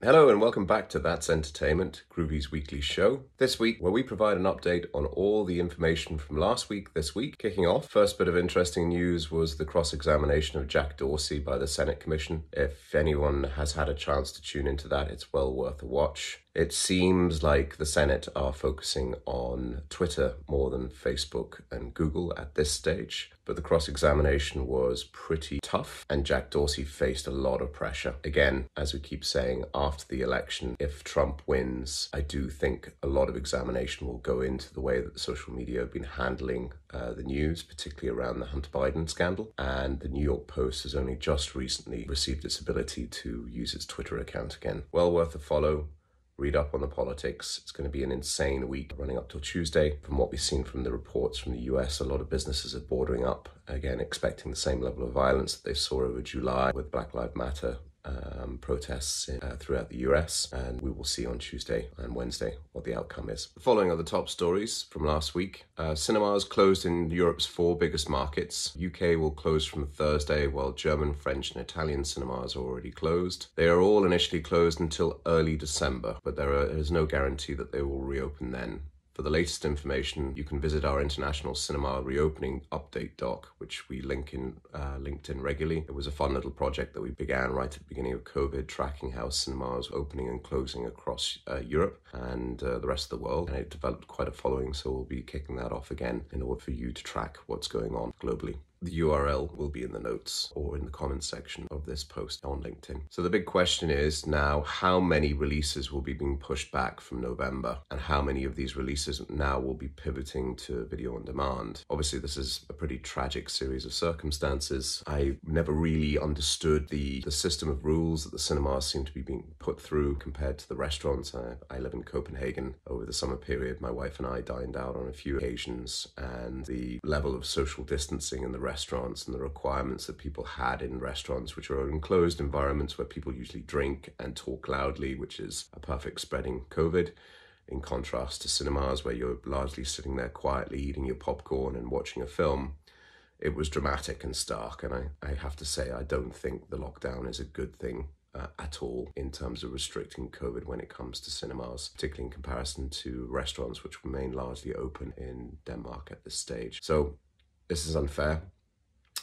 Hello and welcome back to That's Entertainment, Gruvi's weekly show. This week, where we provide an update on all the information from last week, this week. Kicking off, first bit of interesting news was the cross-examination of Jack Dorsey by the Senate Commission. If anyone has had a chance to tune into that, it's well worth a watch. It seems like the Senate are focusing on Twitter more than Facebook and Google at this stage, but the cross-examination was pretty tough and Jack Dorsey faced a lot of pressure. Again, as we keep saying, after the election, if Trump wins, I do think a lot of examination will go into the way that the social media have been handling the news, particularly around the Hunter Biden scandal. And the New York Post has only just recently received its ability to use its Twitter account again. Well worth a follow. Read up on the politics. It's going to be an insane week running up till Tuesday. From what we've seen from the reports from the US, a lot of businesses are bordering up, again, expecting the same level of violence that they saw over July with Black Lives Matter protests throughout the US, and we will see on Tuesday and Wednesday what the outcome is. The following are the top stories from last week. Cinemas closed in Europe's 4 biggest markets. UK will close from Thursday, while German, French and Italian cinemas are already closed. They are all initially closed until early December, but there is no guarantee that they will reopen then. For the latest information, you can visit our International Cinema Reopening Update doc, which we link in LinkedIn regularly. It was a fun little project that we began right at the beginning of COVID, tracking how cinemas were opening and closing across Europe and the rest of the world. And it developed quite a following, so we'll be kicking that off again in order for you to track what's going on globally. The URL will be in the notes or in the comments section of this post on LinkedIn. So the big question is now, how many releases will be being pushed back from November, and how many of these releases now will be pivoting to video on demand? Obviously, this is a pretty tragic series of circumstances. I never really understood the system of rules that the cinemas seem to be being put through compared to the restaurants. I live in Copenhagen. Over the summer period, my wife and I dined out on a few occasions, and the level of social distancing in the restaurants and the requirements that people had in restaurants, which are enclosed environments where people usually drink and talk loudly, which is a perfect spreading COVID, in contrast to cinemas where you're largely sitting there quietly eating your popcorn and watching a film. It was dramatic and stark, and I have to say I don't think the lockdown is a good thing at all in terms of restricting COVID when it comes to cinemas, particularly in comparison to restaurants which remain largely open in Denmark at this stage. So this is unfair.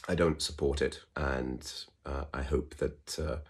I don't support it, and I hope that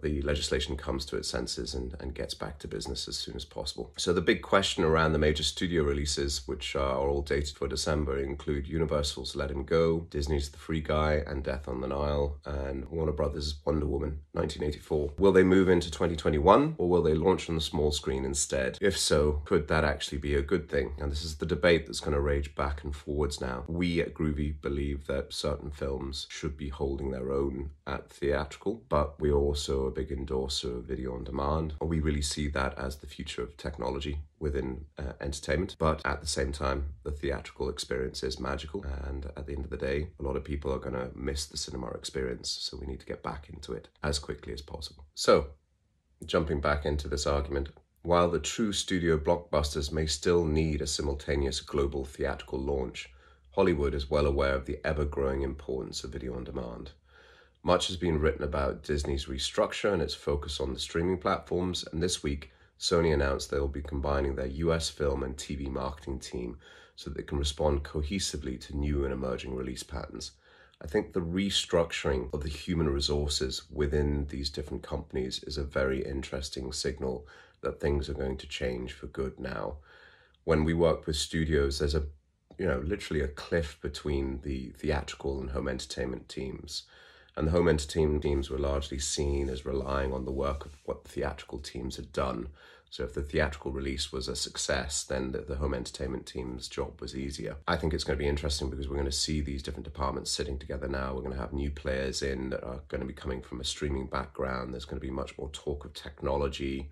the legislation comes to its senses and gets back to business as soon as possible. So the big question around the major studio releases, which are all dated for December, include Universal's Let Him Go, Disney's The Free Guy and Death on the Nile, and Warner Brothers' Wonder Woman 1984. Will they move into 2021, or will they launch on the small screen instead? If so, could that actually be a good thing? And this is the debate that's going to rage back and forwards now. We at Gruvi believe that certain films should be holding their own at theatrical, but we are also a big endorser of video on demand. We really see that as the future of technology within entertainment, but at the same time, the theatrical experience is magical, and at the end of the day, a lot of people are going to miss the cinema experience, so we need to get back into it as quickly as possible. So, jumping back into this argument, while the true studio blockbusters may still need a simultaneous global theatrical launch, Hollywood is well aware of the ever-growing importance of video on demand. Much has been written about Disney's restructure and its focus on the streaming platforms, and this week, Sony announced they will be combining their US film and TV marketing team so that they can respond cohesively to new and emerging release patterns. I think the restructuring of the human resources within these different companies is a very interesting signal that things are going to change for good now. When we work with studios, there's literally a cliff between the theatrical and home entertainment teams. And the home entertainment teams were largely seen as relying on the work of what the theatrical teams had done. So if the theatrical release was a success, then the home entertainment team's job was easier. I think it's going to be interesting because we're going to see these different departments sitting together now. We're going to have new players in that are going to be coming from a streaming background. There's going to be much more talk of technology.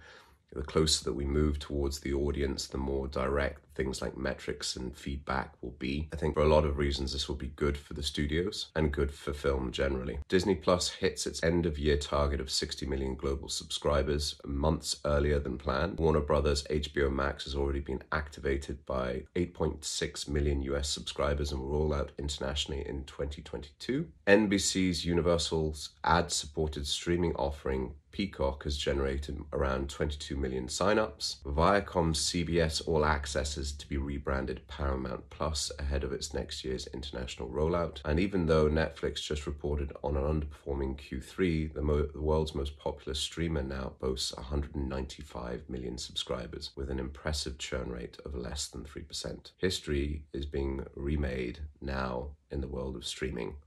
The closer that we move towards the audience, the more direct things like metrics and feedback will be. I think for a lot of reasons this will be good for the studios and good for film generally. Disney Plus hits its end-of-year target of 60 million global subscribers months earlier than planned. Warner Brothers' HBO Max has already been activated by 8.6 million US subscribers and will roll out internationally in 2022. NBC's Universal's ad-supported streaming offering Peacock has generated around 22 million signups. Viacom's CBS All Access is to be rebranded Paramount Plus ahead of its next year's international rollout. And even though Netflix just reported on an underperforming Q3, the world's most popular streamer now boasts 195 million subscribers with an impressive churn rate of less than 3%. History is being remade now in the world of streaming,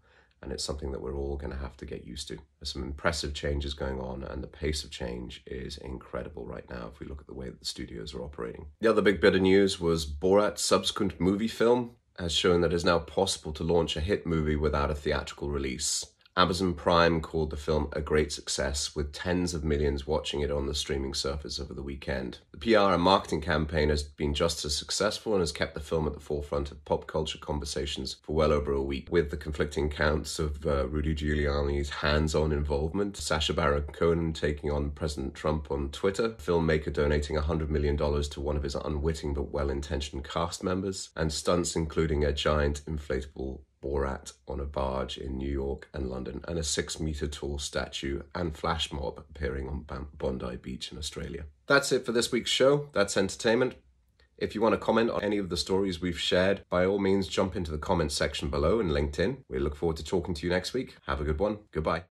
and it's something that we're all going to have to get used to. There's some impressive changes going on, and the pace of change is incredible right now if we look at the way that the studios are operating. The other big bit of news was Borat Subsequent Movie Film has shown that it is now possible to launch a hit movie without a theatrical release. Amazon Prime called the film a great success, with tens of millions watching it on the streaming service over the weekend. The PR and marketing campaign has been just as successful and has kept the film at the forefront of pop culture conversations for well over a week, with the conflicting accounts of Rudy Giuliani's hands-on involvement, Sacha Baron Cohen taking on President Trump on Twitter, filmmaker donating $100 million to one of his unwitting but well-intentioned cast members, and stunts including a giant inflatable Borat on a barge in New York and London, and a 6-meter tall statue and flash mob appearing on Bondi Beach in Australia. That's it for this week's show. That's entertainment. If you want to comment on any of the stories we've shared, by all means jump into the comments section below in LinkedIn. We look forward to talking to you next week. Have a good one. Goodbye.